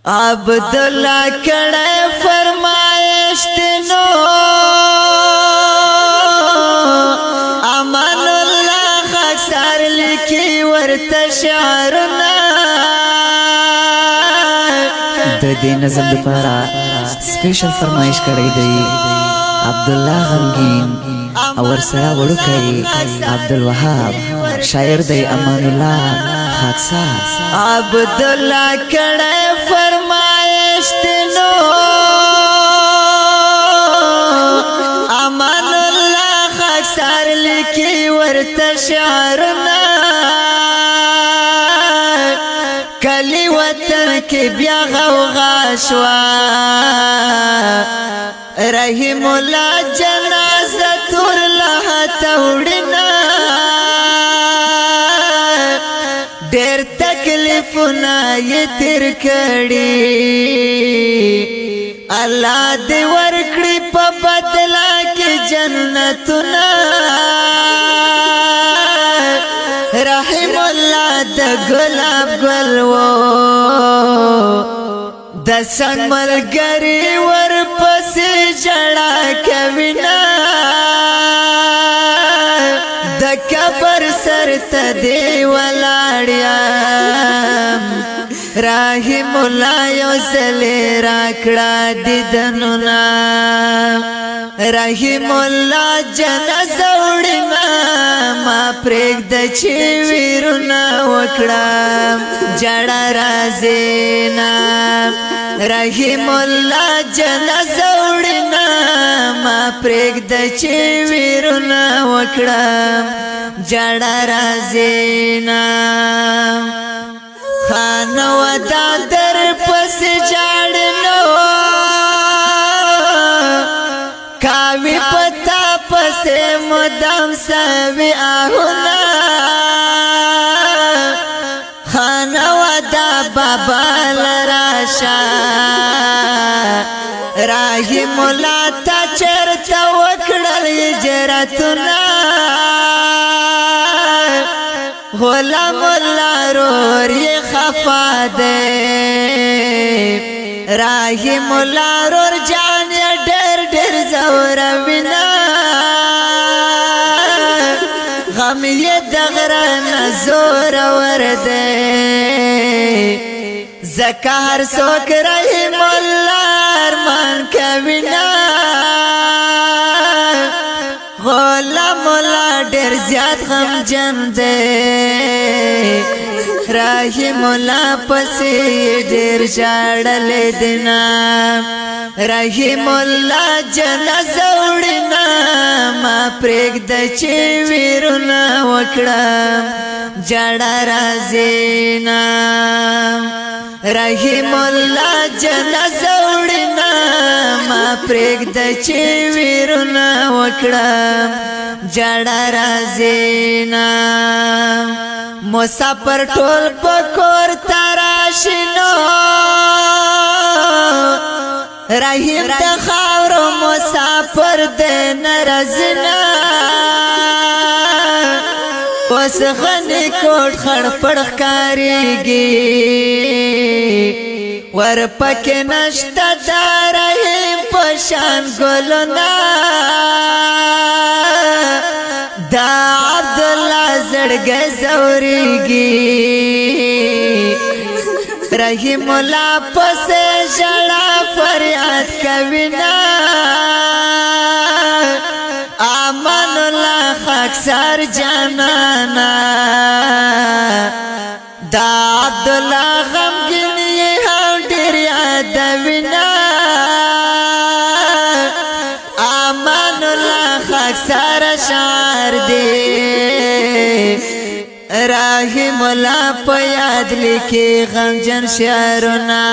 عبداللہ کڑے فرمائش تنو امان اللہ خاکسار لکی ورت شعرنا دې نظم لپاره سپیشل فرمایش کړی دی عبدالله غمگین او ورسره وړوکی عبدالوهاب شاعر دی امان الله خاکسار عبدالله کڑے فرمائش تنو امان اللہ خاکسار لکی ورت شعرنا کلی وطن کی بیا غوغا شوا رحیم اللہ جنازہ تور لها توڑنا ډېر تکلیفونه یې تیر کړي الله دې ورکړي په بدلا کې جنتونه رحم الله د ګلاب ګل وو د څنګ ملګری ورپسې ژړا کوي نه د قبر سر ته دی ولاړم رحم الله یو ځلې راکړه دیدنونه رحم الله جنازه وړمه ما پرېږده چې ویرونه وکړم جړه راځي نه رحم الله جنازه وړمه ما پرېږده چې ویرونه وکړم جړه راځي نه خانه ودا در پس جاړنو کاوی پتا پس مدام سوي آهونه خانه ودا بابا لراشا رحم الله تا چرته وکړل هجرتونه غلام الله رور یہ خفا دے رحم الله رور جان ډېر ډېر زور وینا غم یې دغره نزور ور دے زکار سوک رحم الله ارمان کوینا غلام الله ډېر زیات غم جن دے رحم الله پسې ډېر ژړل دینا رحم الله جنازه وړنا ما پرېږده چې ویرونه وکړم جړه راځي نه رحم الله جنازه وړنا ما پرېږده چې ویرونه وکړم جړه راځي نه مسافر ټول پکور تراشنو رحیم د خاورو مسافر د نرزنا پس غنی کوټ خړ پړ کاریږي ور پکې نشته د رحیم پشان ګلونه دا عبدالله زړګی زوریږي رحم الله پسې ژړا فریاد کوي نه امان الله خاکسار جانانا دا عبدالله غمګین یې هم ډېر یادوي نه امان الله خاکسار شعر دی رحم الله په یاد لیکي غمجن شعرونه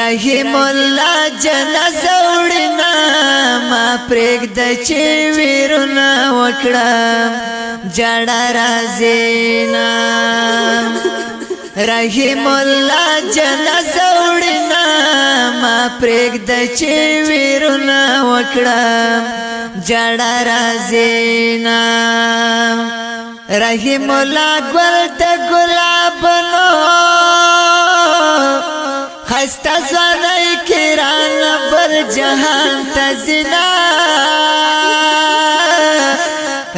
رحم الله جنازه وړنا ما پرېږده چې ویرونه وکړم جړه راځي نه رحم الله جنازه وړنا ما پرېږده چې ویرونه وکړم جړه راځي نه رحم الله ګل د ګلاب نو خسته ځواني کران بل جهان تزنا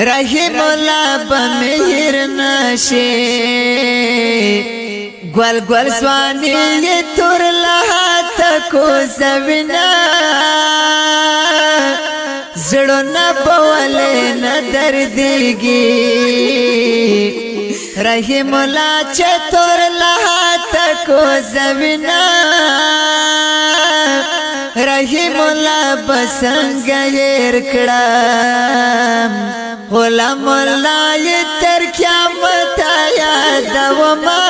رحم الله بمهر نشي گل گل ځواني تور لها تکو زوینا زړونه بولې نه دردېږي رحم الله چې تور لها تکو زوینا رحم الله بسنګ هېر کړم غلام الله یې تر قیامت یادومه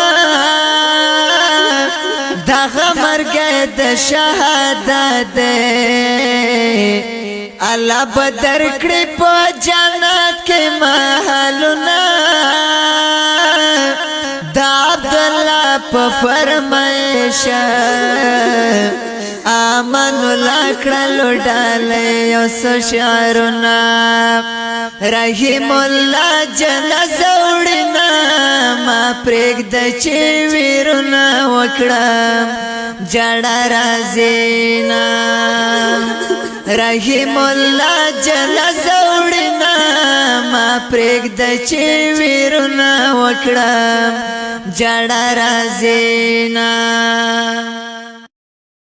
دغه مرګ د شهادت دی الله بدر کړي په جنت کې محلونه د عبد الله په فرمایش امن الله کړلو ډالې او شعرونه رحم الله جنازه وړنا ما پرېږد چې ویرونه وکړم جړه راځي نه رحم الله جنازه وړنا ما پرېږد چې ویرونه وکړم جړه راځي نه